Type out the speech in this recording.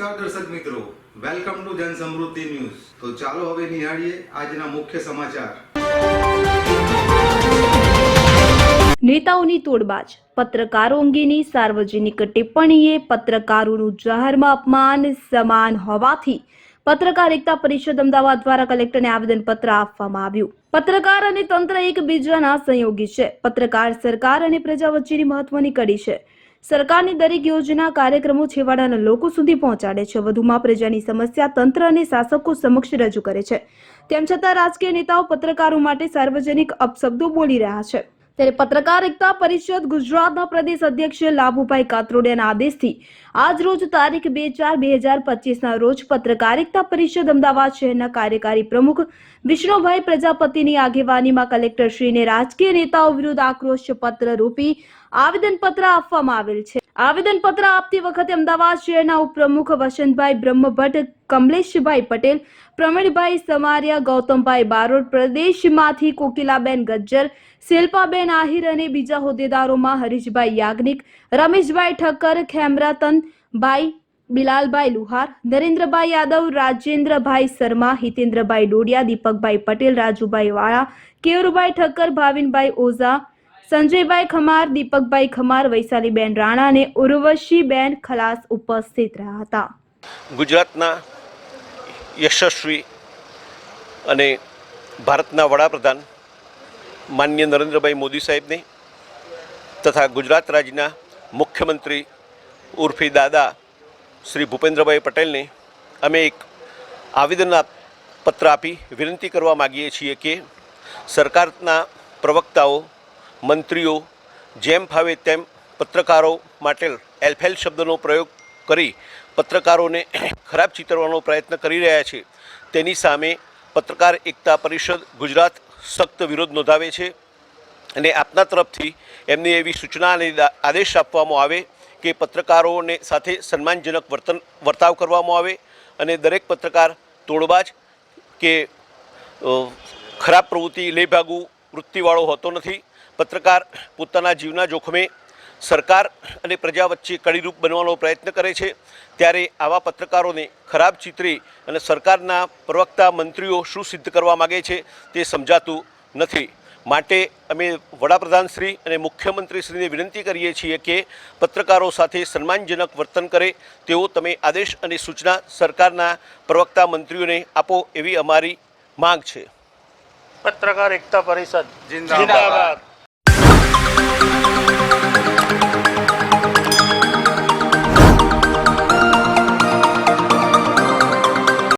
નમસ્કાર દર્શક મિત્રો, વેલકમ ટુ જન સમૃદ્ધિ ન્યૂઝ। તો ચાલો હવે નિહાળીએ આજના મુખ્ય સમાચાર। નેતાઓની તોડબાજ, પત્રકારો અંગેની સાર્વજનિક ટિપ્પણીએ પત્રકારોનું જાહેરમાં અપમાન સમાન હોવાથી પત્રકાર એકતા પરિષદ અમદાવાદ દ્વારા કલેક્ટરને આવેદનપત્ર આપવામાં આવ્યું। પત્રકાર અને તંત્ર એકબીજાના સહયોગી છે। પત્રકાર સરકાર અને પ્રજા વચ્ચેની મહત્વની કડી છે। સરકારની દરેક યોજના કાર્યક્રમો છેવાડાના લોકો સુધી પહોંચાડે છે। વધુમાં પ્રજાની સમસ્યા તંત્ર અને શાસકો સમક્ષ રજૂ કરે છે। તેમ છતાં રાજકીય નેતાઓ પત્રકારો માટે સાર્વજનિક અપશબ્દો બોલી રહ્યા છે। ત્યારે પત્રકાર એકતા પરિષદ ગુજરાતના પ્રદેશ અધ્યક્ષ લાભુભાઈ કાત્રોડિયાના આદેશથી આજ રોજ તારીખ 2/4/2025ના રોજ પત્રકાર એકતા પરિષદ અમદાવાદ શહેરના કાર્યકારી પ્રમુખ વિષ્ણુભાઈ પ્રજાપતિની આગેવાનીમાં કલેક્ટરશ્રીને રાજકીય નેતાઓ વિરુદ્ધ આક્રોશ પત્ર રૂપી આવેદનપત્ર આપવામાં આવેલ છે। આવેદનપત્ર આપતી વખતે અમદાવાદ શહેરના ઉપપ્રમુખ વસંતભાઈ બ્રહ્મભટ્ટ, કમલેશભાઈ પટેલ, પ્રવીણભાઈ સમારિયા, ગૌતમભાઈ બારોટ, પ્રદેશમાંથી કોકિલાબેન ગજ્જર, શિલ્પાબેન આહિર અને બીજા હોદ્દેદારોમાં હરીશભાઈ યાજ્ઞિક, રમેશભાઈ ઠક્કર, ખેમરતનભાઈ, બિલાલભાઈ લુહાર, નરેન્દ્રભાઈ યાદવ, રાજેન્દ્રભાઈ શર્મા, હિતેન્દ્રભાઈ ડોડિયા, દીપકભાઈ પટેલ, રાજુભાઈ વાળા, કેયુરભાઈ ઠક્કર, ભાવિનભાઈ ઓઝા, સંજયભાઈ ખમાર, દીપકભાઈ ખમાર, વૈશાલીબેન રાણા અને ઉર્વશીબેન ખલાસ ઉપસ્થિત રહ્યા હતા। ગુજરાતના યશસ્વી અને ભારતના વડાપ્રધાન માનનીય નરેન્દ્રભાઈ મોદી સાહેબને તથા ગુજરાત રાજ્યના મુખ્યમંત્રી ઉર્ફે દાદા શ્રી ભૂપેન્દ્રભાઈ પટેલને અમે એક આવેદન પત્ર આપી વિનંતી કરવા માગીએ છીએ કે સરકારના પ્રવક્તાઓ, મંત્રીઓ જેમ ફાવે તેમ પત્રકારો માટે એલફેલ શબ્દનો પ્રયોગ કરી પત્રકારોને ખરાબ ચિતરવાનો પ્રયત્ન કરી રહ્યા છે। તેની સામે પત્રકાર એકતા પરિષદ ગુજરાત સખ્ત વિરોધ નોંધાવે છે અને આપના તરફથી એમને એવી સૂચના અને આદેશ આપવામાં આવે કે પત્રકારોને સાથે સન્માનજનક વર્તાવ કરવામાં આવે અને દરેક પત્રકાર તોડબાજ કે ખરાબ પ્રવૃત્તિ લેભાગુ વૃત્તિવાળો હોતો નથી। પત્રકાર પોતાના જીવના જોખમે સરકાર અને પ્રજા વચ્ચે કડીરૂપ બનવાનો પ્રયત્ન કરે છે, ત્યારે આવા પત્રકારોને ખરાબ ચિતરી અને સરકારના પ્રવક્તા મંત્રીઓ શું સિદ્ધ કરવા માગે છે તે સમજાતું નથી। માટે અમે વડાપ્રધાનશ્રી અને મુખ્યમંત્રીશ્રીને વિનંતી કરીએ છીએ કે પત્રકારો સાથે સન્માનજનક વર્તન કરે તેવો તમે આદેશ અને સૂચના સરકારના પ્રવક્તા મંત્રીઓને આપો એવી અમારી માંગ છે। પત્રકાર એકતા પરિષદ જિંદાબાદ।